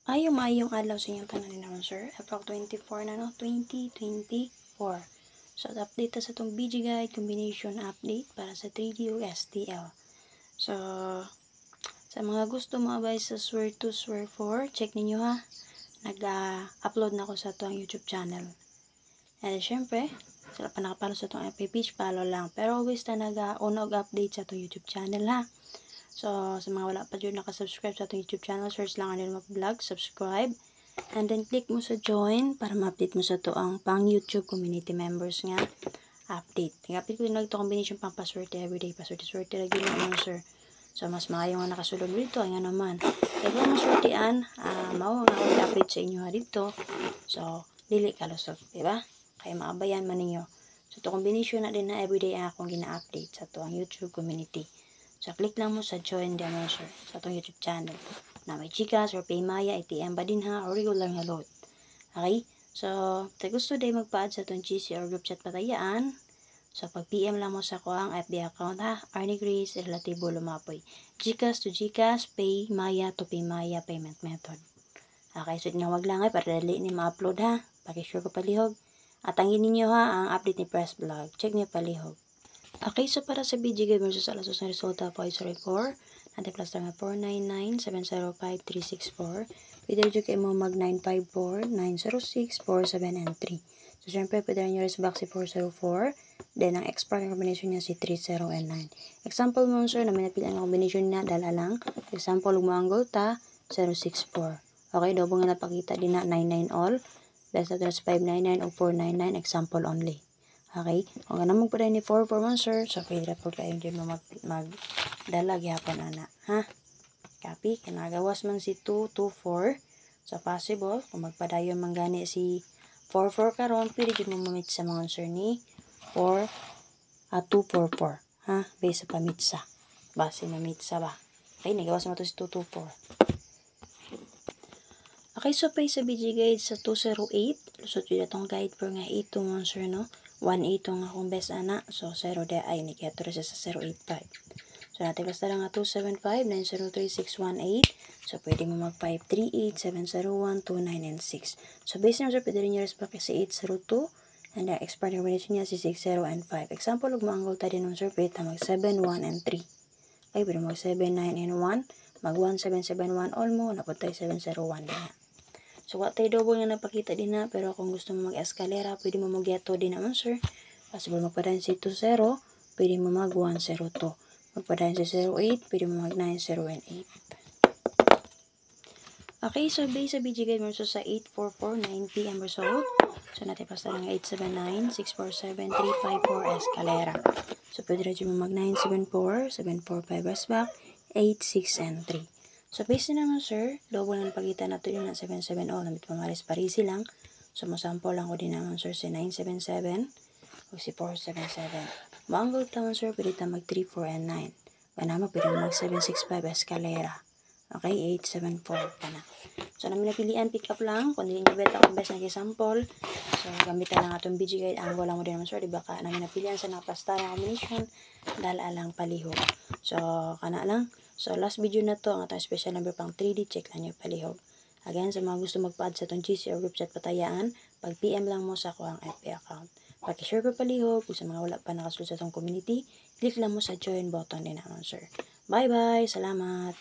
Maayong adlaw sa inyong tanan naman sir. April 24 na no, 2024. So, update ta sa itong BG Guide combination update para sa 3D o STL. So, sa mga gusto mo abay sa Swear 2, Swear 4, check ninyo ha. Nag-upload na ako sa itong YouTube channel. And syempre, sila pa nakapalo sa itong FB page, follow lang. Pero always na nag-unog update sa itong YouTube channel ha. So, sa mga wala pa dyan nakasubscribe sa itong YouTube channel, search lang ano vlog, subscribe. And then, click mo sa join para ma-update mo sa ito ang pang YouTube community members nga update. Nag-update ko din ito combination pang password everyday. Password lagi naman, sir. So, mas maayo nga nakasulod dito. Nga naman. Kaya kung maswertian, mao nga update sa inyo ha dito. So, dili kalusot. Diba? Kaya maabayan man ninyo. So, ito combination na din na everyday akong gina-update sa ito ang YouTube community. So, click lang mo sa join naman, sir, sa itong YouTube channel. Na may Gcash or Paymaya, ATM ba din ha, or regular nga load. Okay? So, kung gusto day magpa-add sa itong GC or group chat patayaan, so, pag-PM lang mo sa ko ang FB account ha, Arnie Grace, Relativo Lumapoy. Gcash to Gcash, Paymaya to Paymaya payment method. Okay, so wag lang ay para dali ni ma-upload ha. Pakisure ko palihog. At tangin ninyo ha, ang update ni Press Vlog. Check niyo palihog. Okay, so para sa BG Guide versus alasos na resulta po ay 4, natin plus na 499-705-364. Pwede rin kayo mo mag 954-906-47 and 3. So, syempre, pwede rin nyo rin sa box si 404. Then, ang expert combination niya si 30 and 9. Example mo, sir, na may napilihan ang combination niya, dala lang. Example, umanggol ta, 064. Okay, dobo nga napakita din na 99 all. Best na 599 o 499, example only. Okay? Kung ano mo pa rin ni 441, sir, so pwede po kayo dyan magdala gyapon ana. Ha? Copy? Kinagawas man si 224. So, possible, kung magpadayon man gani si 44 karon, pwede dyan mo mamit sa mga sir ni 244. Ha? Base sa pamitsa. Base na mitsa ba? Okay, nagawas mo to si 224. Okay, so pay sa BG Guide sa 208. Lusot yun itong guide for nga 8 mo sir, no? 1.8 ang akong best ana. So, 0 de ay nikiato rin sa 0.85. So, natin basta lang nga 275-903-618. So, pwede mo mag 538-701-29 and 6. So, base na sir, pwede rin nyo respect sa 802. And the expert combination niya si 60 and 5. Example, huwag maanggol tayo din sir, pwede mag 7, 1 and 3. Okay, pwede mag 7, 9 and 1. Mag 1, 7, 7, 1 all mo. Napod tayo 7, 0, 1 din na. So, what tayo double nga napakita din na. Pero kung gusto mo mag-escalera, pwede mo mag-geto din naman, sir. Possible magpadayon si 2-0, pwede mo mag 1-0-2. Magpadayon si 0-8, pwede mo mag 9-0-8. Okay, so base sa BG Guide mo sa 8-4-4, 9 PM result. So, natin basta lang 8-7-9, 6-4-7, 3-5-4 escalera. So, pwede rin mo mag 9-7-4, 7-4-5 rest back, 8-6 and 3. So, base na naman, sir, double na napagita natin yun na 7-7-0. Namit pamaris parisi lang. So, masample lang ko din naman, sir, si 9-7-7 o si 4-7-7. Maanggol taman, sir, pwede ta mag 3-4 and 9. Kaya naman, pwede mag 7-6-5 escalera. Okay, 8-7-4 pa na. So, namin napilian, pick up lang. Kung hindi nyo bet ako best na sample. So, gamitan lang atong BG Guide. Angle lang mo din naman, sir. Diba ka namin napilian sa nakapasta na combination. Dala lang palihog. So, kana lang. So, last video na to, ang atong special number pang 3D, check lang yung palihog. Again, sa mga gusto magpa-add sa itong GC or group chat patayaan, pag-PM lang mo sa ako ang FB account. Pag-share ko palihog, kung sa mga wala pa nakasunod sa itong community, click lang mo sa join button din naman, sir. Bye-bye! Salamat!